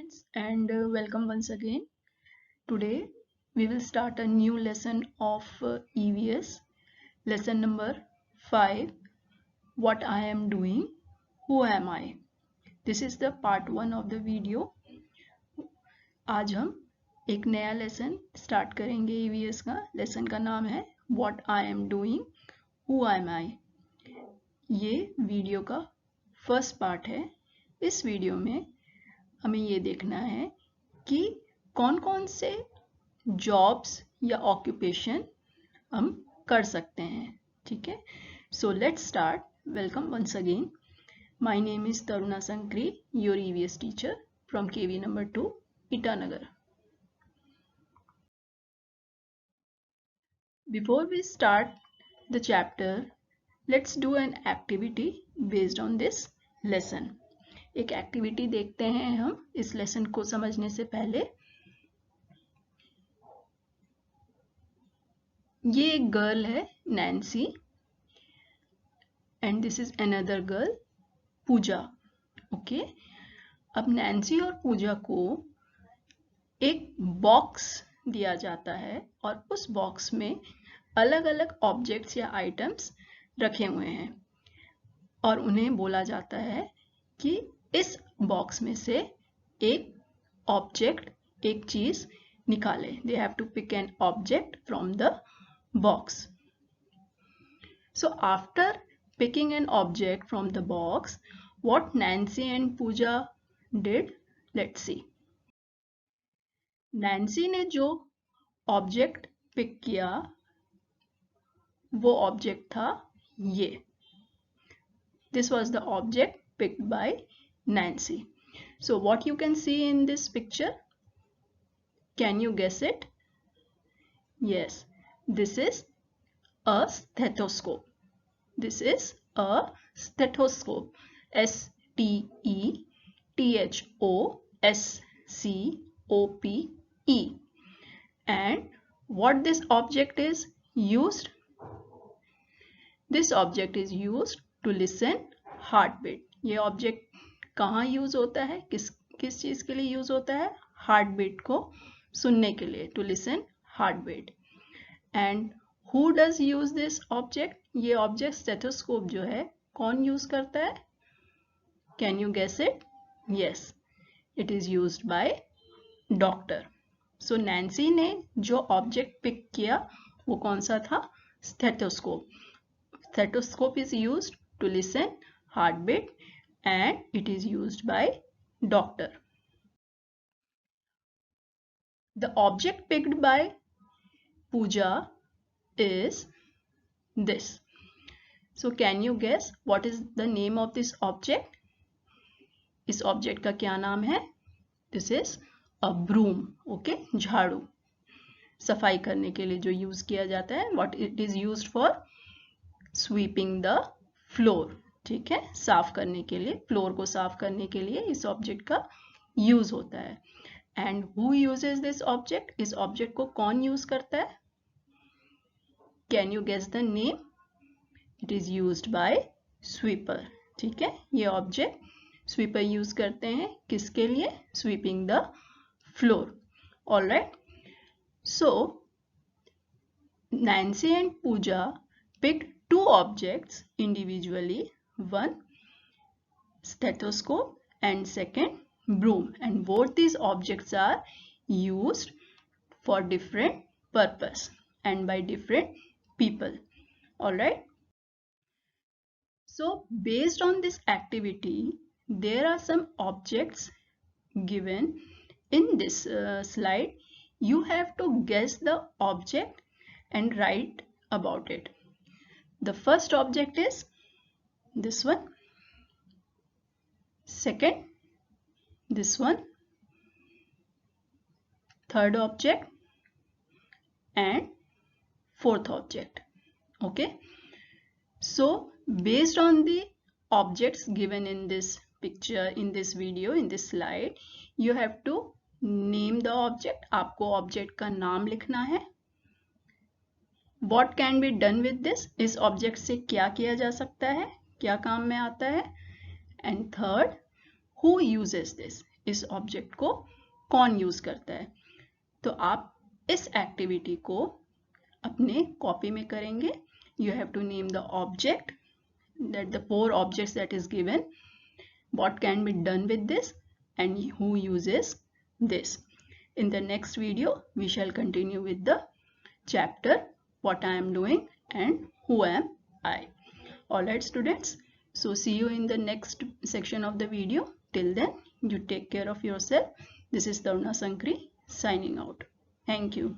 students, and welcome once again. Today we will start a new lesson of EVS, lesson number 5, what I am doing, who am I. This is the part 1 of the video. आज हम एक नया lesson start करेंगे EVS का. Lesson का नाम है what I am doing, who am I. ये वीडियो का फर्स्ट पार्ट है. इस वीडियो में हमें ये देखना है कि कौन कौन से जॉब्स या ऑक्यूपेशन हम कर सकते हैं. ठीक है, so let's start. Welcome once again. My name is Taruna Sankari, your EVS teacher from KV number 2, Itanagar. Before we start the chapter, let's do an activity based on this lesson. एक एक्टिविटी देखते हैं हम इस लेसन को समझने से पहले. ये एक गर्ल है Nancy and this is another girl Pooja. Okay, अब नैन्सी और पूजा को एक बॉक्स दिया जाता है और उस बॉक्स में अलग अलग ऑब्जेक्ट्स या आइटम्स रखे हुए हैं और उन्हें बोला जाता है कि इस बॉक्स में से एक ऑब्जेक्ट, एक चीज निकाले. They have to pick an object from the box. So after picking an object from the box, what Nancy and Pooja did, let's see. Nancy ने जो ऑब्जेक्ट पिक किया वो ऑब्जेक्ट था ये. This was the object picked by Nancy. So what you can see in this picture, can you guess it? Yes, this is a stethoscope. This is a stethoscope. STETHOSCOPE. And what this object is used? This object is used to listen heartbeat. ये object कहाँ use होता है, किस चीज के लिए use होता है? हार्टबीट को सुनने के लिए, to listen heartbeat. And who does use this object? ये ऑब्जेक्ट स्टेथोस्कोप जो है कौन यूज करता है? Can you guess it? Yes, it is used by doctor. So Nancy ने जो ऑब्जेक्ट पिक किया वो कौन सा था? Stethoscope. Stethoscope is used to listen heartbeat and it is used by doctor. The object picked by Pooja is this. So can you guess what is the name of this object? इस object का क्या नाम है? This is a broom. Okay, झाड़ू. सफाई करने के लिए जो यूज किया जाता है. What it is used for? Sweeping the floor. ठीक है, साफ करने के लिए, फ्लोर को साफ करने के लिए इस ऑब्जेक्ट का यूज होता है. And who uses this object? इस ऑब्जेक्ट को कौन यूज करता है? Can you guess the name? It is used by sweeper. ठीक है, ये ऑब्जेक्ट स्वीपर यूज करते हैं किसके लिए? Sweeping the floor. Alright, so Nancy and Pooja picked two objects individually, one stethoscope and second broom, and both these objects are used for different purpose and by different people. All right, so based on this activity there are some objects given in this slide. You have to guess the object and write about it. The first object is this one, second this one, third object and fourth object. Okay, so based on the objects given in this picture, in this video, in this slide, you have to name the object. आपको object का नाम लिखना है. What can be done with this? इस object से क्या किया जा सकता है, क्या काम में आता है. And third, who uses this? इस ऑब्जेक्ट को कौन यूज करता है। तो आप इस एक्टिविटी को अपने कॉपी में करेंगे। You have to name the object, that the 4 objects that is given, what can be done with this, and who uses this. In the next video we shall continue with the chapter what I am doing and who am I. Alright students, so see you in the next section of the video. Till then, you take care of yourself. This is Taruna Sankri signing out. Thank you.